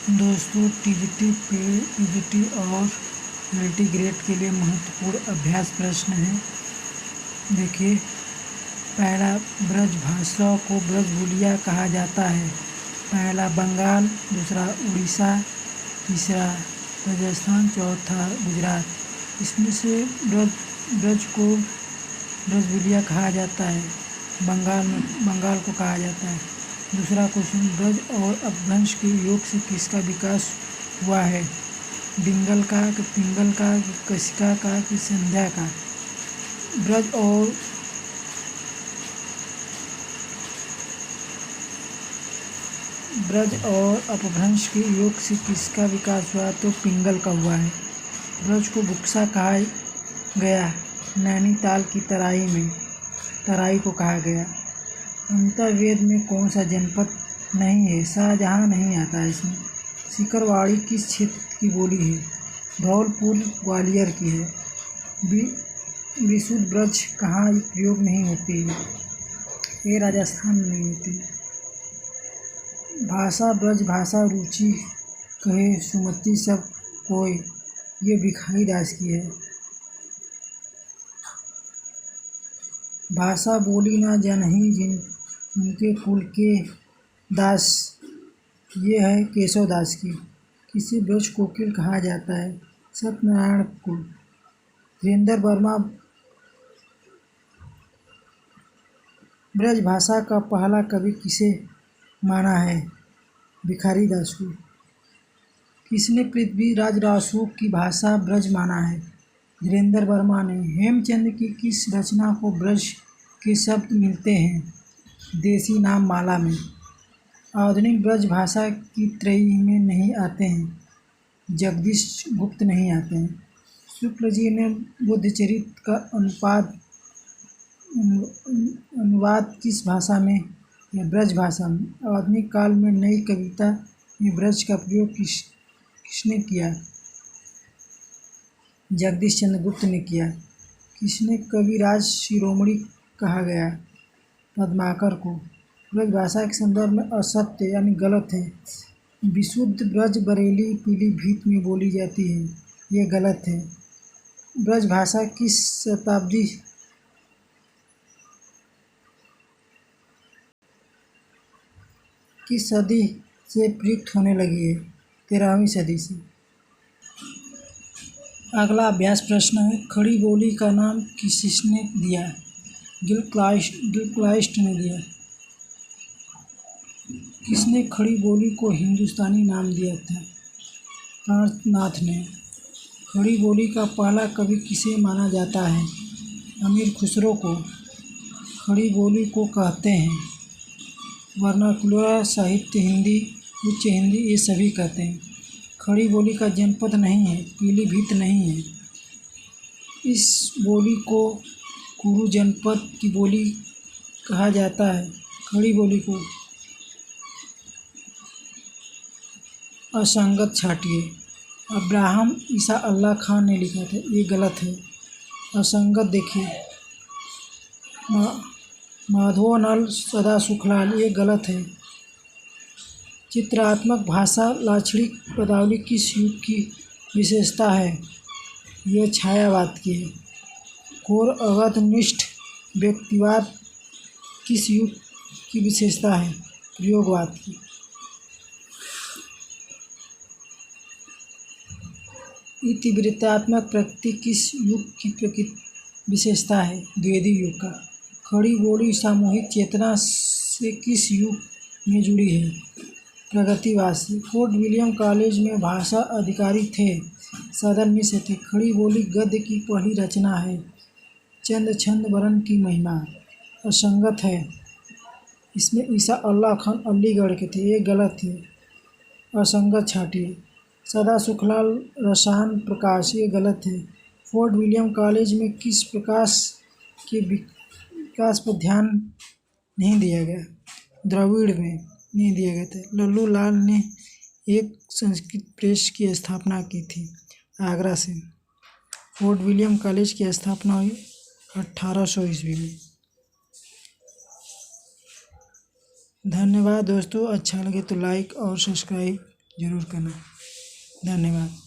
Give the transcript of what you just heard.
दोस्तों पीजीटी और मल्टीग्रेड के लिए महत्वपूर्ण अभ्यास प्रश्न हैं। देखिए, पहला, ब्रजभाषा को ब्रजबुलिया कहा जाता है। पहला बंगाल, दूसरा उड़ीसा, तीसरा राजस्थान, चौथा गुजरात। इसमें से ब्रज को ब्रजबुलिया कहा जाता है, बंगाल को कहा जाता है। दूसरा क्वेश्चन, ब्रज और अपभ्रंश के योग से किसका विकास हुआ है? डिंगल का, पिंगल का, कशिका का कि संध्या का? ब्रज और अपभ्रंश के योग से किसका विकास हुआ? तो पिंगल का हुआ है। ब्रज को बुक्सा कहा गया, नैनीताल की तराई को कहा गया। अंतर्वेद में कौन सा जनपद नहीं है? शाहजहां नहीं आता है इसमें। सिकरवाड़ी किस क्षेत्र की बोली है? धौलपुर ग्वालियर की है। विशुद्ध ब्रज कहाँ प्रयोग नहीं होती है? ये राजस्थान में नहीं होती। भाषा ब्रज भाषा रुचि कहे सुमति सब कोय, ये भिखारी दास की है। भाषा बोली ना जनहि जिनके कुल के दास, ये है केशव दास की। किसे ब्रज कोकिल कहा जाता है? सत्यनारायण को। वीरेंद्र वर्मा ब्रज भाषा का पहला कवि किसे माना है? भिखारी दास को। किसने पृथ्वीराज रासो की भाषा ब्रज माना है? धीरेन्द्र वर्मा ने। हेमचंद की किस रचना को ब्रज के शब्द मिलते हैं? देसी नाम माला में। आधुनिक ब्रज भाषा की त्रयी में नहीं आते हैं, जगदीश गुप्त नहीं आते हैं। शुक्ल जी ने बुद्धचरित का अनुवाद किस भाषा में? ब्रज भाषा में। आधुनिक काल में नई कविता में ब्रज का प्रयोग किसने किया? जगदीश चंद्र गुप्त ने किया। किसने कविराज शिरोमणि कहा गया? पद्माकर को। ब्रज भाषा के संदर्भ में असत्य यानी गलत है। विशुद्ध ब्रज बरेली पीलीभीत में बोली जाती है, ये गलत है। ब्रज भाषा किस सदी से प्रयुक्त होने लगी है? 13वीं सदी से। अगला अभ्यास प्रश्न है, खड़ी बोली का नाम किसने दिया? गिलक्राइस्ट ने दिया। किसने खड़ी बोली को हिंदुस्तानी नाम दिया था? प्राणनाथ ने। खड़ी बोली का पहला कवि किसे माना जाता है? अमीर खुसरो को। खड़ी बोली को कहते हैं वर्नाकुलर साहित्य, हिंदी, उच्च हिंदी, ये सभी कहते हैं। खड़ी बोली का जनपद नहीं है, पीलीभीत नहीं है। इस बोली को कुरु जनपद की बोली कहा जाता है। खड़ी बोली को असंगत छाटिए। अब्राहम ईसा अल्लाह खान ने लिखा था, ये गलत है। असंगत देखिए, माधवनल सदा सुखलाल, ये गलत है। चित्रात्मक भाषा लाक्षणिक पदावली किस युग की विशेषता है? यह छायावाद की है। घोर अवधनिष्ठ व्यक्तिवाद किस युग की विशेषता है? प्रयोगवाद की। इतिवृत्तात्मक प्रकृति किस युग की विशेषता है? द्विवेदी युग का। खड़ी बोली सामूहिक चेतना से किस युग में जुड़ी है? प्रगतिवाद से। फोर्ट विलियम कॉलेज में भाषा अधिकारी थे, सदन मिश्र थे। खड़ी बोली गद्य की पहली रचना है। चंद छंद वर्ण की महिमा। असंगत है, इसमें ईसा अल्लाह खान अलीगढ़ के थे, ये गलत है। असंगत छाटिए। सदा सुखलाल रसायन प्रकाश, ये गलत है। फोर्ट विलियम कॉलेज में किस प्रकाश के विकास पर ध्यान नहीं दिया गया? द्रविड़ में नहीं दिया गया था। लल्लू लाल ने एक संस्कृत प्रेस की स्थापना की थी आगरा से। फोर्ट विलियम कॉलेज की स्थापना हुई 1800 ईस्वी में। धन्यवाद दोस्तों, अच्छा लगे तो लाइक और सब्सक्राइब ज़रूर करना। धन्यवाद।